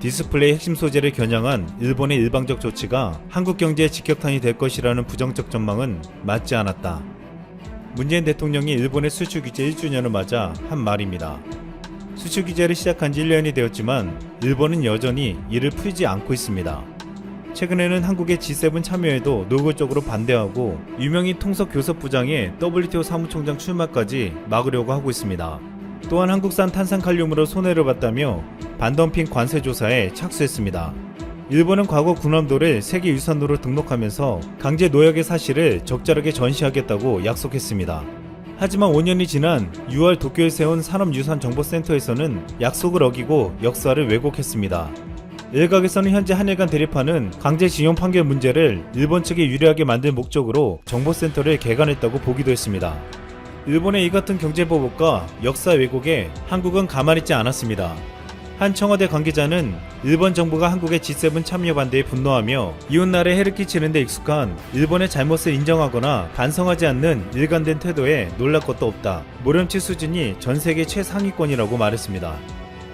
디스플레이 핵심 소재를 겨냥한 일본의 일방적 조치가 한국 경제에 직격탄이 될 것이라는 부정적 전망은 맞지 않았다. 문재인 대통령이 일본의 수출 규제 1주년을 맞아 한 말입니다. 수출 규제를 시작한 지 1년이 되었지만 일본은 여전히 이를 풀지 않고 있습니다. 최근에는 한국의 G7 참여에도 노골적으로 반대하고 유명인 통석교섭부장의 WTO 사무총장 출마까지 막으려고 하고 있습니다. 또한 한국산 탄산칼륨으로 손해를 봤다며 반덤핑 관세 조사에 착수했습니다. 일본은 과거 군함도를 세계유산으로 등록하면서 강제 노역의 사실을 적절하게 전시하겠다고 약속했습니다. 하지만 5년이 지난 6월 도쿄에 세운 산업유산정보센터에서는 약속을 어기고 역사를 왜곡했습니다. 일각에서는 현재 한일 간 대립하는 강제징용 판결 문제를 일본 측에 유리하게 만들 목적으로 정보센터를 개관했다고 보기도 했습니다. 일본의 이 같은 경제보복과 역사 왜곡에 한국은 가만히 있지 않았습니다. 한 청와대 관계자는 일본 정부가 한국의 G7 참여 반대에 분노하며 이웃나라에 해를 끼치는 데 익숙한 일본의 잘못을 인정하거나 반성하지 않는 일관된 태도에 놀랄 것도 없다. 모렴치 수준이 전 세계 최상위권이라고 말했습니다.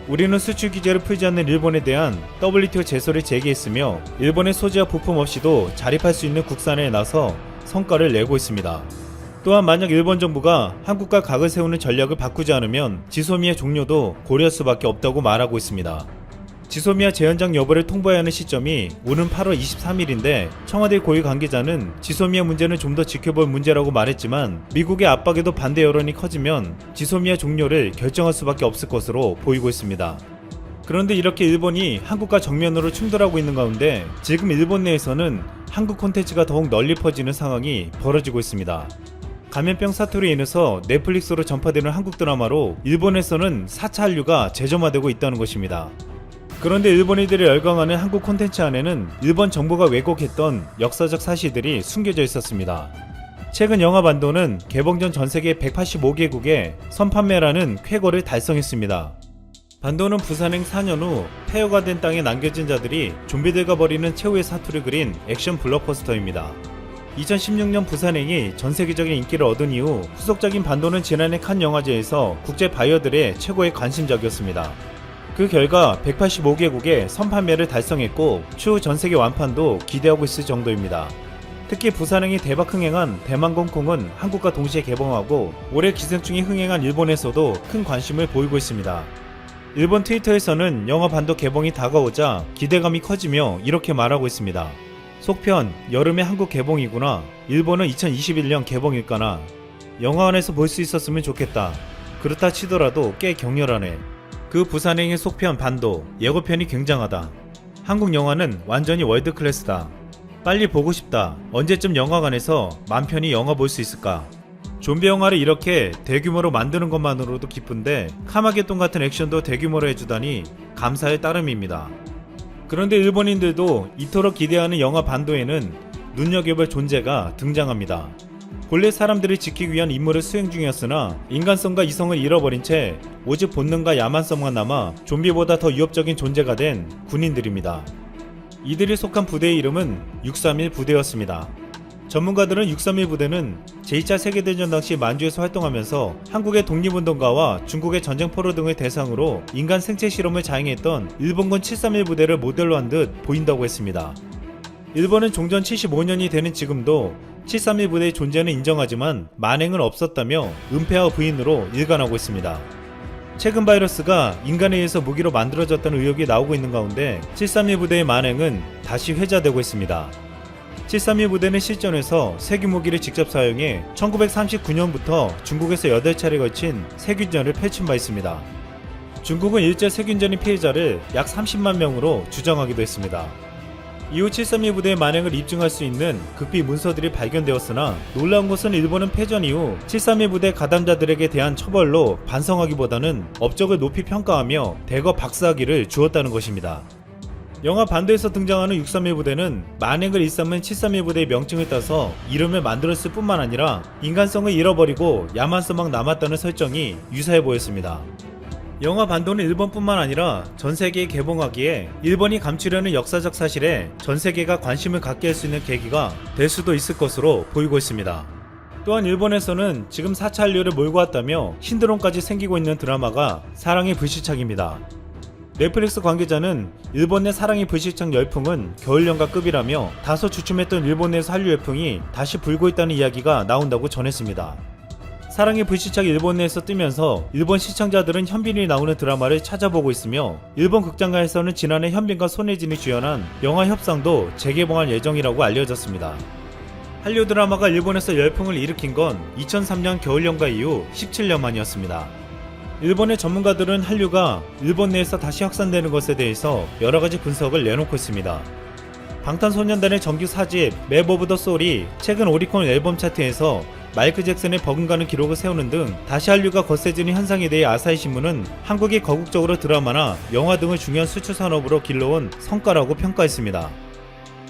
우리는 수출 규제를 풀지 않는 일본에 대한 WTO 제소를 제기했으며 일본의 소재와 부품 없이도 자립할 수 있는 국산에 나서 성과를 내고 있습니다. 또한 만약 일본 정부가 한국과 각을 세우는 전략을 바꾸지 않으면 지소미아 종료도 고려할 수밖에 없다고 말하고 있습니다. 지소미아 재연장 여부를 통보해야 하는 시점이 오는 8월 23일인데 청와대 고위 관계자는 지소미아 문제는 좀 더 지켜볼 문제라고 말했지만 미국의 압박에도 반대 여론이 커지면 지소미아 종료를 결정할 수밖에 없을 것으로 보이고 있습니다. 그런데 이렇게 일본이 한국과 정면으로 충돌하고 있는 가운데 지금 일본 내에서는 한국 콘텐츠가 더욱 널리 퍼지는 상황이 벌어지고 있습니다. 감염병 사태로 인해서 넷플릭스로 전파되는 한국 드라마로 일본에서는 4차 한류가 재점화되고 있다는 것입니다. 그런데 일본인들이 열광하는 한국 콘텐츠 안에는 일본 정부가 왜곡했던 역사적 사실들이 숨겨져 있었습니다. 최근 영화 반도는 개봉 전 전세계 185개국에 선판매라는 쾌거를 달성했습니다. 반도는 부산행 4년 후 폐허가 된 땅에 남겨진 자들이 좀비들과 벌이는 최후의 사투를 그린 액션 블록버스터입니다. 2016년 부산행이 전세계적인 인기를 얻은 이후 후속작인 반도는 지난해 칸 영화제에서 국제 바이어들의 최고의 관심작이었습니다. 그 결과 185개국에 선판매를 달성했고 추후 전세계 완판도 기대하고 있을 정도입니다. 특히 부산행이 대박 흥행한 대만공콩은 한국과 동시에 개봉하고 올해 기생충이 흥행한 일본에서도 큰 관심을 보이고 있습니다. 일본 트위터에서는 영화 반도 개봉이 다가오자 기대감이 커지며 이렇게 말하고 있습니다. 속편 여름에 한국 개봉이구나. 일본은 2021년 개봉일까나. 영화관에서 볼 수 있었으면 좋겠다. 그렇다 치더라도 꽤 격렬하네. 그 부산행의 속편 반도 예고편이 굉장하다. 한국 영화는 완전히 월드클래스다. 빨리 보고 싶다. 언제쯤 영화관에서 만편히 영화 볼 수 있을까? 좀비 영화를 이렇게 대규모로 만드는 것만으로도 기쁜데 카마게돈 같은 액션도 대규모로 해주다니 감사의 따름입니다. 그런데 일본인들도 이토록 기대하는 영화 반도에는 눈여겨볼 존재가 등장합니다. 본래 사람들을 지키기 위한 임무를 수행 중이었으나 인간성과 이성을 잃어버린 채 오직 본능과 야만성만 남아 좀비보다 더 위협적인 존재가 된 군인들입니다. 이들이 속한 부대의 이름은 631 부대였습니다. 전문가들은 631 부대는 제2차 세계대전 당시 만주에서 활동하면서 한국의 독립운동가와 중국의 전쟁포로 등을 대상으로 인간 생체 실험을 자행했던 일본군 731 부대를 모델로 한 듯 보인다고 했습니다. 일본은 종전 75년이 되는 지금도 731 부대의 존재는 인정하지만 만행은 없었다며 은폐와 부인으로 일관하고 있습니다. 최근 바이러스가 인간에 의해서 무기로 만들어졌다는 의혹이 나오고 있는 가운데 731 부대의 만행은 다시 회자되고 있습니다. 731 부대는 실전에서 세균 무기를 직접 사용해 1939년부터 중국에서 8차례 걸친 세균전을 펼친 바 있습니다. 중국은 일제 세균전의 피해자를 약 30만 명으로 추정하기도 했습니다. 이후 731 부대의 만행을 입증할 수 있는 극비 문서들이 발견되었으나 놀라운 것은 일본은 패전 이후 731 부대 가담자들에게 대한 처벌로 반성하기보다는 업적을 높이 평가하며 대거 박사학위를 주었다는 것입니다. 영화 반도에서 등장하는 631 부대는 만행을 일삼은 731 부대의 명칭을 따서 이름을 만들었을 뿐만 아니라 인간성을 잃어버리고 야만성만 남았다는 설정이 유사해 보였습니다. 영화 반도는 일본뿐만 아니라 전세계에 개봉하기에 일본이 감추려는 역사적 사실에 전세계가 관심을 갖게 할 수 있는 계기가 될 수도 있을 것으로 보이고 있습니다. 또한 일본에서는 지금 4차 한류를 몰고 왔다며 신드롬까지 생기고 있는 드라마가 사랑의 불시착입니다. 넷플릭스 관계자는 일본 내 사랑의 불시착 열풍은 겨울연가급이라며 다소 주춤했던 일본 내에서 한류 열풍이 다시 불고 있다는 이야기가 나온다고 전했습니다. 사랑의 불시착 일본 내에서 뜨면서 일본 시청자들은 현빈이 나오는 드라마를 찾아보고 있으며 일본 극장가에서는 지난해 현빈과 손예진이 주연한 영화 협상도 재개봉할 예정이라고 알려졌습니다. 한류 드라마가 일본에서 열풍을 일으킨 건 2003년 겨울연가 이후 17년 만이었습니다. 일본의 전문가들은 한류가 일본 내에서 다시 확산되는 것에 대해서 여러가지 분석을 내놓고 있습니다. 방탄소년단의 정규 4집 맵 오브 더 소울이 최근 오리콘 앨범 차트에서 마이클 잭슨의 버금가는 기록을 세우는 등 다시 한류가 거세지는 현상에 대해 아사히 신문은 한국이 거국적으로 드라마나 영화 등을 중요한 수출 산업으로 길러온 성과라고 평가했습니다.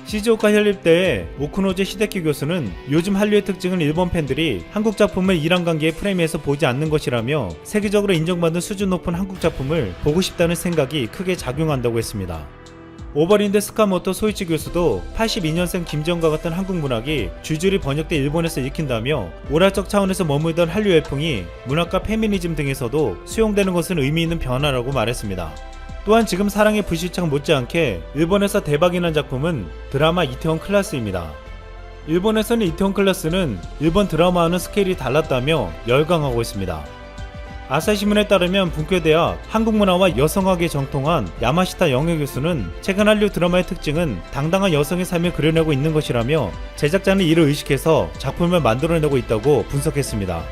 시즈오카 현립대의 오쿠노제 히데키 교수는 요즘 한류의 특징은 일본 팬들이 한국 작품을 이란 관계의 프레임에서 보지 않는 것이라며 세계적으로 인정받는 수준 높은 한국 작품을 보고 싶다는 생각이 크게 작용한다고 했습니다. 오버린드 스카모토 소이치 교수도 82년생 김지영과 같은 한국 문학이 줄줄이 번역돼 일본에서 읽힌다며 오락적 차원에서 머물던 한류 열풍이 문학과 페미니즘 등에서도 수용되는 것은 의미 있는 변화라고 말했습니다. 또한 지금 사랑의 불시착 못지않게 일본에서 대박이 난 작품은 드라마 이태원 클라스입니다. 일본에서는 이태원 클라스는 일본 드라마와는 스케일이 달랐다며 열광하고 있습니다. 아사히신문에 따르면 분교대학 한국문화와 여성학에 정통한 야마시타 영애 교수는 최근 한류 드라마의 특징은 당당한 여성의 삶을 그려내고 있는 것이라며 제작자는 이를 의식해서 작품을 만들어내고 있다고 분석했습니다.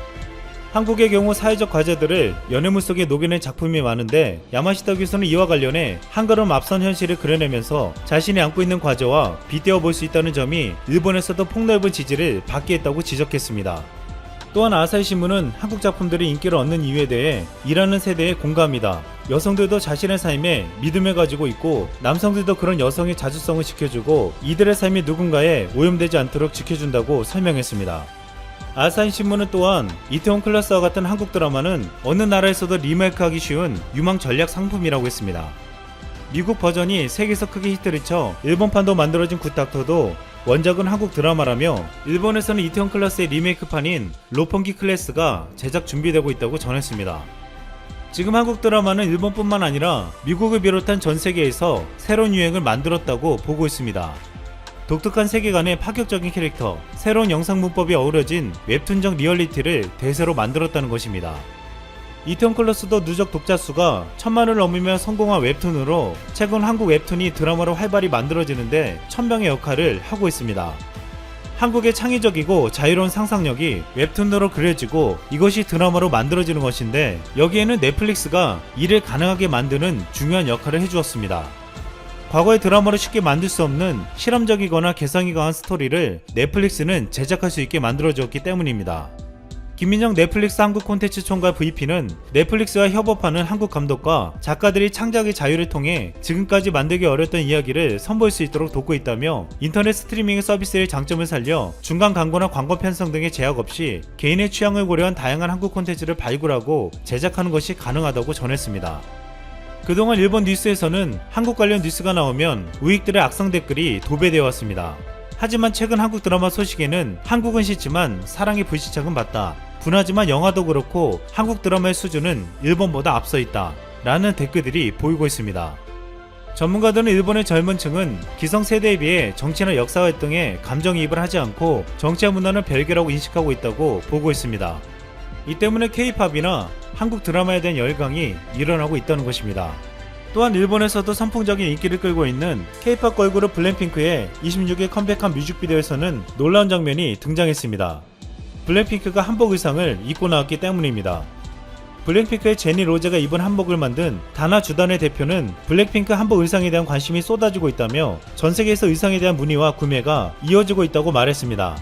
한국의 경우 사회적 과제들을 연애물 속에 녹여낸 작품이 많은데 야마시타 교수는 이와 관련해 한 걸음 앞선 현실을 그려내면서 자신이 안고 있는 과제와 빗대어 볼 수 있다는 점이 일본에서도 폭넓은 지지를 받게 했다고 지적했습니다. 또한 아사히 신문은 한국 작품들이 인기를 얻는 이유에 대해 일하는 세대에 공감이다. 여성들도 자신의 삶에 믿음을 가지고 있고 남성들도 그런 여성의 자주성을 지켜주고 이들의 삶이 누군가에 오염되지 않도록 지켜준다고 설명했습니다. 아사히 신문은 또한 이태원 클라스와 같은 한국 드라마는 어느 나라에서도 리메이크하기 쉬운 유망 전략 상품이라고 했습니다. 미국 버전이 세계에서 크게 히트를 쳐 일본판도 만들어진 굿닥터도 원작은 한국 드라마라며 일본에서는 이태원 클라스의 리메이크판인 로펑기 클래스가 제작 준비되고 있다고 전했습니다. 지금 한국 드라마는 일본뿐만 아니라 미국을 비롯한 전 세계에서 새로운 유행을 만들었다고 보고 있습니다. 독특한 세계관의 파격적인 캐릭터, 새로운 영상 문법이 어우러진 웹툰적 리얼리티를 대세로 만들었다는 것입니다. 이태원 클라스도 누적 독자 수가 1000만을 넘으며 성공한 웹툰으로 최근 한국 웹툰이 드라마로 활발히 만들어지는데 천명의 역할을 하고 있습니다. 한국의 창의적이고 자유로운 상상력이 웹툰으로 그려지고 이것이 드라마로 만들어지는 것인데 여기에는 넷플릭스가 이를 가능하게 만드는 중요한 역할을 해주었습니다. 과거의 드라마를 쉽게 만들 수 없는 실험적이거나 개성이 강한 스토리를 넷플릭스는 제작할 수 있게 만들어주었기 때문입니다. 김민영 넷플릭스 한국 콘텐츠 총괄 VP는 넷플릭스와 협업하는 한국 감독과 작가들이 창작의 자유를 통해 지금까지 만들기 어려웠던 이야기를 선보일 수 있도록 돕고 있다며 인터넷 스트리밍 서비스의 장점을 살려 중간 광고나 광고 편성 등의 제약 없이 개인의 취향을 고려한 다양한 한국 콘텐츠를 발굴하고 제작하는 것이 가능하다고 전했습니다. 그동안 일본 뉴스에서는 한국 관련 뉴스가 나오면 우익들의 악성 댓글이 도배되어 왔습니다. 하지만 최근 한국 드라마 소식에는 한국은 싫지만 사랑의 불시착은 맞다. 분하지만 영화도 그렇고 한국 드라마의 수준은 일본보다 앞서 있다. 라는 댓글들이 보이고 있습니다. 전문가들은 일본의 젊은 층은 기성세대에 비해 정치나 역사 활동에 감정이입을 하지 않고 정치와 문화는 별개라고 인식하고 있다고 보고 있습니다. 이 때문에 K-팝이나 한국 드라마에 대한 열광이 일어나고 있다는 것입니다. 또한 일본에서도 선풍적인 인기를 끌고 있는 K-팝 걸그룹 블랙핑크의 26일 컴백한 뮤직비디오에서는 놀라운 장면이 등장했습니다. 블랙핑크가 한복 의상을 입고 나왔기 때문입니다. 블랙핑크의 제니 로제가 입은 한복을 만든 다나 주단의 대표는 블랙핑크 한복 의상에 대한 관심이 쏟아지고 있다며 전 세계에서 의상에 대한 문의와 구매가 이어지고 있다고 말했습니다.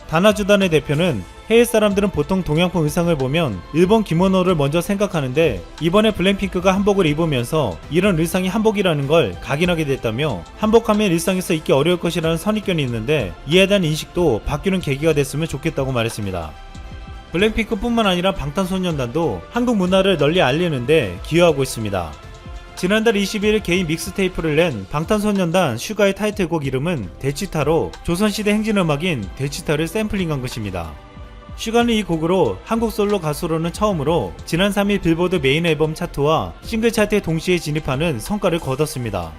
다나주단의 대표는 해외 사람들은 보통 동양풍 의상을 보면 일본 기모노를 먼저 생각하는데 이번에 블랙핑크가 한복을 입으면서 이런 의상이 한복이라는 걸 각인하게 됐다며 한복하면 일상에서 입기 어려울 것이라는 선입견이 있는데 이에 대한 인식도 바뀌는 계기가 됐으면 좋겠다고 말했습니다. 블랙핑크뿐만 아니라 방탄소년단도 한국 문화를 널리 알리는데 기여하고 있습니다. 지난달 22일 개인 믹스테이프를 낸 방탄소년단 슈가의 타이틀곡 이름은 데치타로 조선시대 행진음악인 데치타를 샘플링한 것입니다. 슈가는 이 곡으로 한국 솔로 가수로는 처음으로 지난 3일 빌보드 메인 앨범 차트와 싱글 차트에 동시에 진입하는 성과를 거뒀습니다.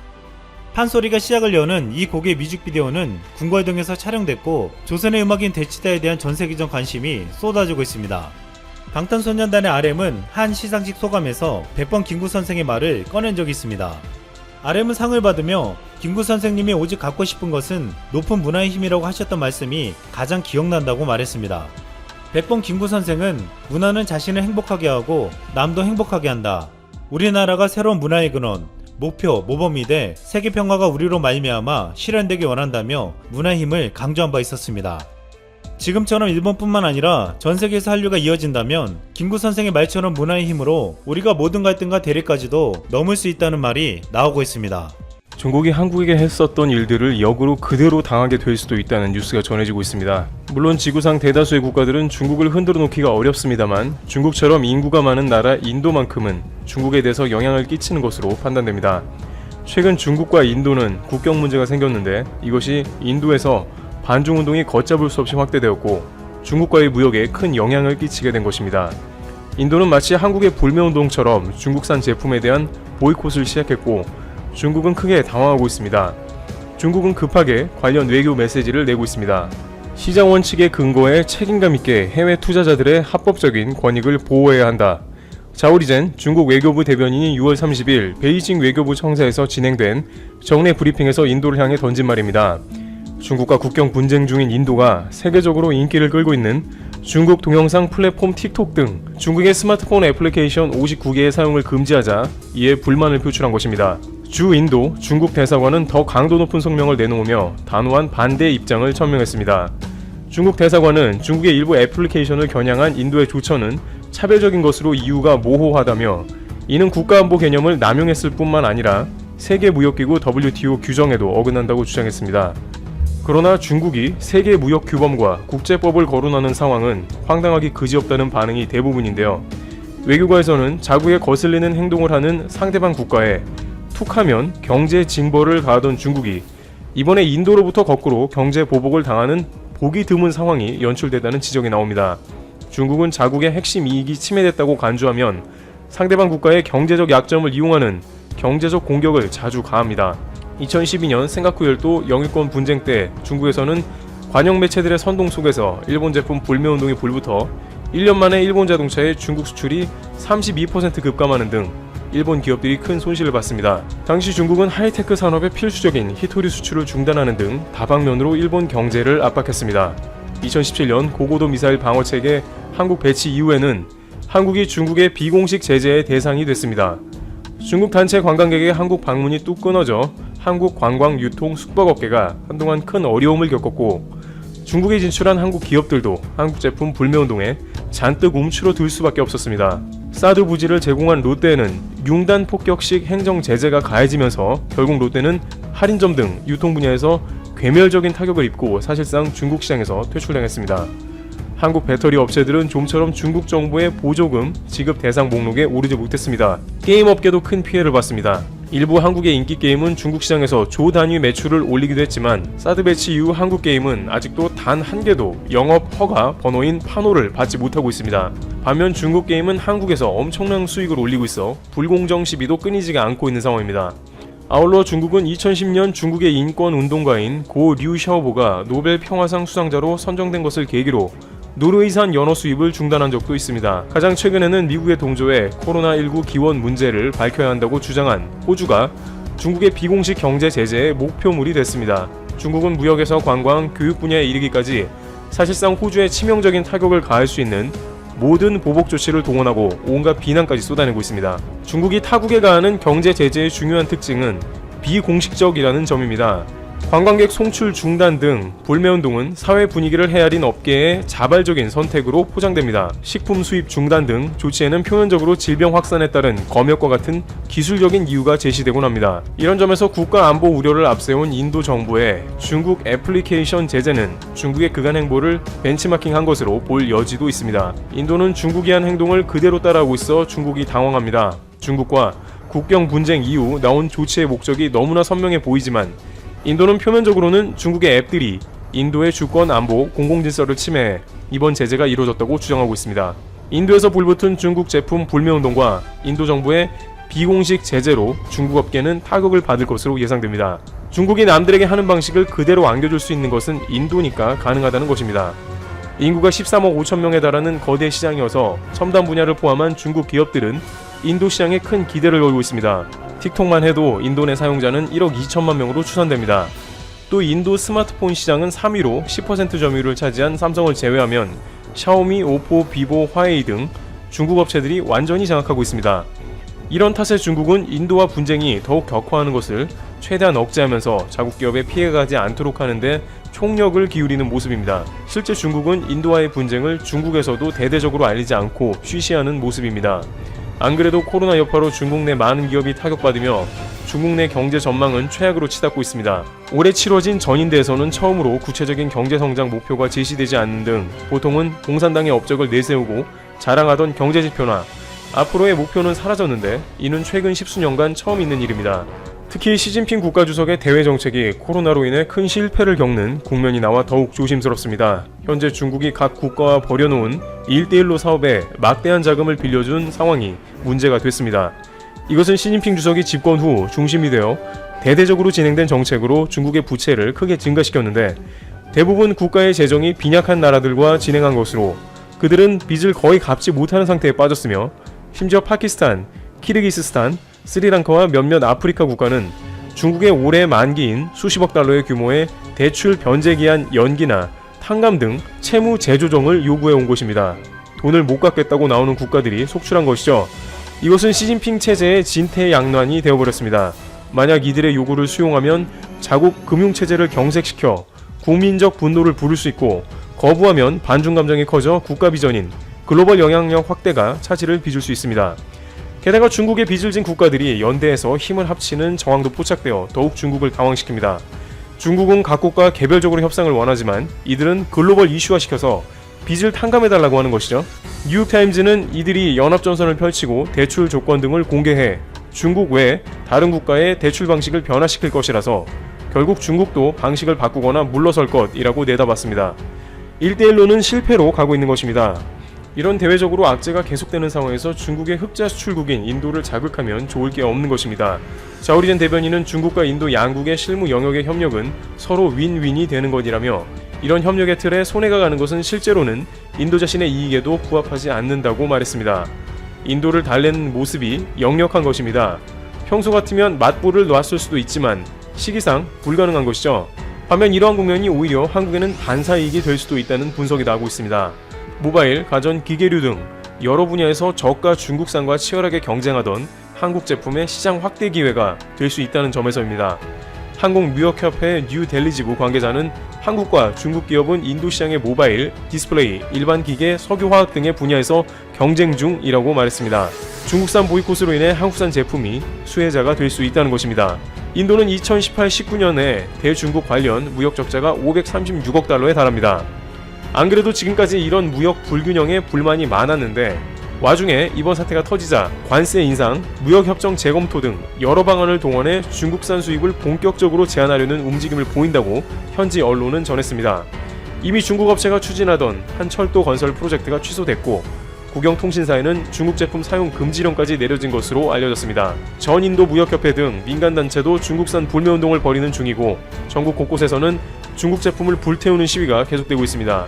판소리가 시작을 여는 이 곡의 뮤직비디오는 궁궐 등에서 촬영됐고 조선의 음악인 데치다에 대한 전세계적 관심이 쏟아지고 있습니다. 방탄소년단의 RM은 한 시상식 소감에서 100번 김구 선생의 말을 꺼낸 적이 있습니다. RM은 상을 받으며 김구 선생님이 오직 갖고 싶은 것은 높은 문화의 힘이라고 하셨던 말씀이 가장 기억난다고 말했습니다. 100번 김구 선생은 문화는 자신을 행복하게 하고 남도 행복하게 한다. 우리나라가 새로운 문화의 근원, 목표, 모범이 돼 세계 평화가 우리로 말미암아 실현되기 원한다며 문화의 힘을 강조한 바 있었습니다. 지금처럼 일본뿐만 아니라 전 세계에서 한류가 이어진다면 김구 선생의 말처럼 문화의 힘으로 우리가 모든 갈등과 대립까지도 넘을 수 있다는 말이 나오고 있습니다. 중국이 한국에게 했었던 일들을 역으로 그대로 당하게 될 수도 있다는 뉴스가 전해지고 있습니다. 물론 지구상 대다수의 국가들은 중국을 흔들어 놓기가 어렵습니다만 중국처럼 인구가 많은 나라 인도만큼은 중국에 대해서 영향을 끼치는 것으로 판단됩니다. 최근 중국과 인도는 국경 문제가 생겼는데 이것이 인도에서 반중운동이 걷잡을 수 없이 확대되었고 중국과의 무역에 큰 영향을 끼치게 된 것입니다. 인도는 마치 한국의 불매운동처럼 중국산 제품에 대한 보이콧을 시작했고 중국은 크게 당황하고 있습니다. 중국은 급하게 관련 외교 메시지를 내고 있습니다. 시장 원칙에 근거해 책임감 있게 해외 투자자들의 합법적인 권익을 보호해야 한다. 자오리젠 중국 외교부 대변인이 6월 30일 베이징 외교부 청사에서 진행된 정례 브리핑에서 인도를 향해 던진 말입니다. 중국과 국경 분쟁 중인 인도가 세계적으로 인기를 끌고 있는 중국 동영상 플랫폼 틱톡 등 중국의 스마트폰 애플리케이션 59개의 사용을 금지하자 이에 불만을 표출한 것입니다. 주 인도 중국 대사관은 더 강도 높은 성명을 내놓으며 단호한 반대 입장을 천명했습니다. 중국 대사관은 중국의 일부 애플리케이션을 겨냥한 인도의 조처는 차별적인 것으로 이유가 모호하다며 이는 국가안보 개념을 남용했을 뿐만 아니라 세계무역기구 WTO 규정에도 어긋난다고 주장했습니다. 그러나 중국이 세계무역규범과 국제법을 거론하는 상황은 황당하기 그지없다는 반응이 대부분인데요. 외교가에서는 자국에 거슬리는 행동을 하는 상대방 국가에 툭하면 경제 징벌을 가하던 중국이 이번에 인도로부터 거꾸로 경제 보복을 당하는 보기 드문 상황이 연출됐다는 지적이 나옵니다. 중국은 자국의 핵심 이익이 침해됐다고 간주하면 상대방 국가의 경제적 약점을 이용하는 경제적 공격을 자주 가합니다. 2012년 센가쿠 열도 영유권 분쟁 때 중국에서는 관영 매체들의 선동 속에서 일본 제품 불매운동이 불붙어 1년 만에 일본 자동차의 중국 수출이 32% 급감하는 등 일본 기업들이 큰 손실을 봤습니다. 당시 중국은 하이테크 산업의 필수적인 히토리 수출을 중단하는 등 다방면으로 일본 경제를 압박했습니다. 2017년 고고도 미사일 방어체계 한국 배치 이후에는 한국이 중국의 비공식 제재의 대상이 됐습니다. 중국 단체 관광객의 한국 방문이 뚝 끊어져 한국 관광, 유통, 숙박업계가 한동안 큰 어려움을 겪었고 중국에 진출한 한국 기업들도 한국 제품 불매운동에 잔뜩 움츠러들 수밖에 없었습니다. 사드 부지를 제공한 롯데에는 융단 폭격식 행정 제재가 가해지면서 결국 롯데는 할인점 등 유통 분야에서 괴멸적인 타격을 입고 사실상 중국 시장에서 퇴출당했습니다. 한국 배터리 업체들은 좀처럼 중국 정부의 보조금 지급 대상 목록에 오르지 못했습니다. 게임 업계도 큰 피해를 봤습니다. 일부 한국의 인기 게임은 중국 시장에서 조 단위 매출을 올리기도 했지만 사드 배치 이후 한국 게임은 아직도 단 한 개도 영업 허가 번호인 판호를 받지 못하고 있습니다. 반면 중국 게임은 한국에서 엄청난 수익을 올리고 있어 불공정 시비도 끊이지가 않고 있는 상황입니다. 아울러 중국은 2010년 중국의 인권 운동가인 고 류샤오보가 노벨 평화상 수상자로 선정된 것을 계기로 노르웨이산 연어 수입을 중단한 적도 있습니다. 가장 최근에는 미국의 동조에 코로나19 기원 문제를 밝혀야 한다고 주장한 호주가 중국의 비공식 경제 제재의 목표물이 됐습니다. 중국은 무역에서 관광, 교육 분야에 이르기까지 사실상 호주에 치명적인 타격을 가할 수 있는 모든 보복 조치를 동원하고 온갖 비난까지 쏟아내고 있습니다. 중국이 타국에 가하는 경제 제재의 중요한 특징은 비공식적이라는 점입니다. 관광객 송출 중단 등 불매운동은 사회 분위기를 헤아린 업계의 자발적인 선택으로 포장됩니다. 식품 수입 중단 등 조치에는 표면적으로 질병 확산에 따른 검역과 같은 기술적인 이유가 제시되곤 합니다. 이런 점에서 국가 안보 우려를 앞세운 인도 정부의 중국 애플리케이션 제재는 중국의 그간 행보를 벤치마킹한 것으로 볼 여지도 있습니다. 인도는 중국이 한 행동을 그대로 따라하고 있어 중국이 당황합니다. 중국과 국경 분쟁 이후 나온 조치의 목적이 너무나 선명해 보이지만 인도는 표면적으로는 중국의 앱들이 인도의 주권 안보, 공공질서를 침해해 이번 제재가 이루어졌다고 주장하고 있습니다. 인도에서 불붙은 중국 제품 불매운동과 인도 정부의 비공식 제재로 중국 업계는 타격을 받을 것으로 예상됩니다. 중국이 남들에게 하는 방식을 그대로 안겨줄 수 있는 것은 인도니까 가능하다는 것입니다. 인구가 13억 5천 명에 달하는 거대 시장이어서 첨단 분야를 포함한 중국 기업들은 인도 시장에 큰 기대를 걸고 있습니다. 틱톡만 해도 인도 내 사용자는 1억 2천만 명으로 추산됩니다. 또 인도 스마트폰 시장은 3위로 10% 점유율을 차지한 삼성을 제외하면 샤오미, 오포, 비보, 화웨이 등 중국 업체들이 완전히 장악하고 있습니다. 이런 탓에 중국은 인도와 분쟁이 더욱 격화하는 것을 최대한 억제하면서 자국 기업에 피해가 가지 않도록 하는데 총력을 기울이는 모습입니다. 실제 중국은 인도와의 분쟁을 중국에서도 대대적으로 알리지 않고 쉬쉬하는 모습입니다. 안 그래도 코로나 여파로 중국 내 많은 기업이 타격받으며 중국 내 경제 전망은 최악으로 치닫고 있습니다. 올해 치러진 전인대에서는 처음으로 구체적인 경제 성장 목표가 제시되지 않는 등 보통은 공산당의 업적을 내세우고 자랑하던 경제 지표나 앞으로의 목표는 사라졌는데 이는 최근 10수년간 처음 있는 일입니다. 특히 시진핑 국가주석의 대외 정책이 코로나로 인해 큰 실패를 겪는 국면이 나와 더욱 조심스럽습니다. 현재 중국이 각 국가와 벌여놓은 1대1로 사업에 막대한 자금을 빌려준 상황이 문제가 됐습니다. 이것은 시진핑 주석이 집권 후 중심이 되어 대대적으로 진행된 정책으로 중국의 부채를 크게 증가시켰는데 대부분 국가의 재정이 빈약한 나라들과 진행한 것으로 그들은 빚을 거의 갚지 못하는 상태에 빠졌으며 심지어 파키스탄, 키르기스스탄, 스리랑카와 몇몇 아프리카 국가는 중국의 올해 만기인 수십억 달러의 규모의 대출 변제 기한 연기나 탕감 등 채무 재조정을 요구해 온 것입니다. 돈을 못 갚겠다고 나오는 국가들이 속출한 것이죠. 이것은 시진핑 체제의 진퇴양난이 되어버렸습니다. 만약 이들의 요구를 수용하면 자국 금융체제를 경색시켜 국민적 분노를 부를 수 있고 거부하면 반중 감정이 커져 국가 비전인 글로벌 영향력 확대가 차질을 빚을 수 있습니다. 게다가 중국의 빚을 진 국가들이 연대해서 힘을 합치는 정황도 포착되어 더욱 중국을 당황시킵니다. 중국은 각국과 개별적으로 협상을 원하지만 이들은 글로벌 이슈화시켜서 빚을 탕감해달라고 하는 것이죠. 뉴욕타임즈는 이들이 연합전선을 펼치고 대출 조건 등을 공개해 중국 외 다른 국가의 대출 방식을 변화시킬 것이라서 결국 중국도 방식을 바꾸거나 물러설 것이라고 내다봤습니다. 1대1로는 실패로 가고 있는 것입니다. 이런 대외적으로 악재가 계속되는 상황에서 중국의 흑자 수출국인 인도를 자극하면 좋을 게 없는 것입니다. 자오리젠 대변인은 중국과 인도 양국의 실무 영역의 협력은 서로 윈윈이 되는 것이라며 이런 협력의 틀에 손해가 가는 것은 실제로는 인도 자신의 이익에도 부합하지 않는다고 말했습니다. 인도를 달래는 모습이 역력한 것입니다. 평소 같으면 맞불을 놨을 수도 있지만 시기상 불가능한 것이죠. 반면 이러한 국면이 오히려 한국에는 반사이익이 될 수도 있다는 분석이 나오고 있습니다. 모바일, 가전, 기계류 등 여러 분야에서 저가 중국산과 치열하게 경쟁하던 한국 제품의 시장 확대 기회가 될 수 있다는 점에서입니다. 한국무역협회 뉴델리지부 관계자는 한국과 중국 기업은 인도 시장의 모바일, 디스플레이, 일반 기계, 석유화학 등의 분야에서 경쟁 중이라고 말했습니다. 중국산 보이콧으로 인해 한국산 제품이 수혜자가 될 수 있다는 것입니다. 인도는 2018-19년에 대중국 관련 무역 적자가 536억 달러에 달합니다. 안 그래도 지금까지 이런 무역 불균형에 불만이 많았는데 와중에 이번 사태가 터지자 관세 인상, 무역협정 재검토 등 여러 방안을 동원해 중국산 수입을 본격적으로 제한하려는 움직임을 보인다고 현지 언론은 전했습니다. 이미 중국 업체가 추진하던 한 철도 건설 프로젝트가 취소됐고 국영통신사에는 중국 제품 사용 금지령까지 내려진 것으로 알려졌습니다. 전인도 무역협회 등 민간단체도 중국산 불매운동을 벌이는 중이고 전국 곳곳에서는 중국 제품을 불태우는 시위가 계속되고 있습니다.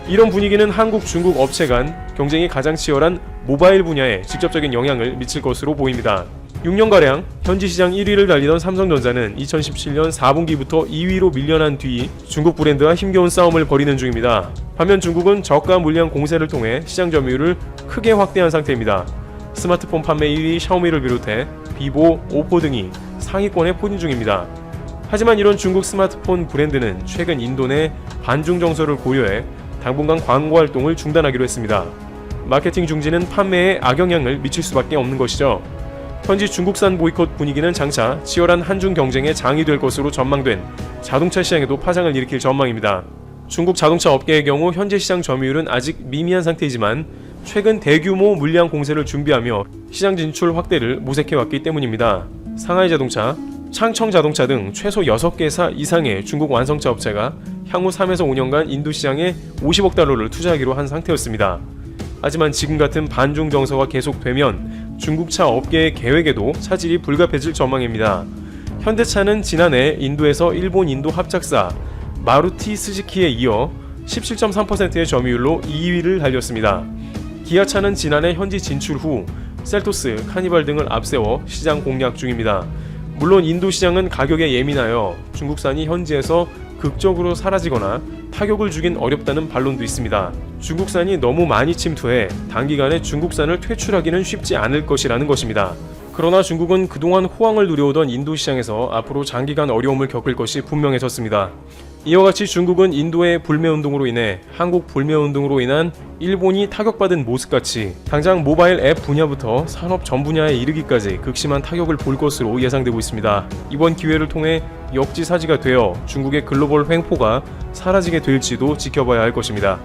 이런 분위기는 한국, 중국 업체 간 경쟁이 가장 치열한 모바일 분야에 직접적인 영향을 미칠 것으로 보입니다. 6년가량 현지 시장 1위를 달리던 삼성전자는 2017년 4분기부터 2위로 밀려난 뒤 중국 브랜드와 힘겨운 싸움을 벌이는 중입니다. 반면 중국은 저가 물량 공세를 통해 시장 점유율을 크게 확대한 상태입니다. 스마트폰 판매 1위 샤오미를 비롯해 비보, 오포 등이 상위권에 포진 중입니다. 하지만 이런 중국 스마트폰 브랜드는 최근 인도 내 반중 정서를 고려해 당분간 광고 활동을 중단하기로 했습니다. 마케팅 중지는 판매에 악영향을 미칠 수밖에 없는 것이죠. 현지 중국산 보이콧 분위기는 장차 치열한 한중 경쟁의 장이 될 것으로 전망된 자동차 시장에도 파장을 일으킬 전망입니다. 중국 자동차 업계의 경우 현재 시장 점유율은 아직 미미한 상태이지만 최근 대규모 물량 공세를 준비하며 시장 진출 확대를 모색해왔기 때문입니다. 상하이 자동차, 창청 자동차 등 최소 6개사 이상의 중국 완성차 업체가 향후 3에서 5년간 인도 시장에 50억 달러를 투자하기로 한 상태였습니다. 하지만 지금 같은 반중 정서가 계속되면 중국차 업계의 계획에도 차질이 불가피해질 전망입니다. 현대차는 지난해 인도에서 일본 인도 합작사 마루티 스즈키에 이어 17.3%의 점유율로 2위를 달렸습니다. 기아차는 지난해 현지 진출 후 셀토스, 카니발 등을 앞세워 시장 공략 중입니다. 물론 인도 시장은 가격에 예민하여 중국산이 현지에서 극적으로 사라지거나 타격을 주긴 어렵다는 반론도 있습니다. 중국산이 너무 많이 침투해 단기간에 중국산을 퇴출하기는 쉽지 않을 것이라는 것입니다. 그러나 중국은 그동안 호황을 누려오던 인도 시장에서 앞으로 장기간 어려움을 겪을 것이 분명해졌습니다. 이와 같이 중국은 인도의 불매운동으로 인해 한국 불매운동으로 인한 일본이 타격받은 모습같이 당장 모바일 앱 분야부터 산업 전 분야에 이르기까지 극심한 타격을 볼 것으로 예상되고 있습니다. 이번 기회를 통해 역지사지가 되어 중국의 글로벌 횡포가 사라지게 될지도 지켜봐야 할 것입니다.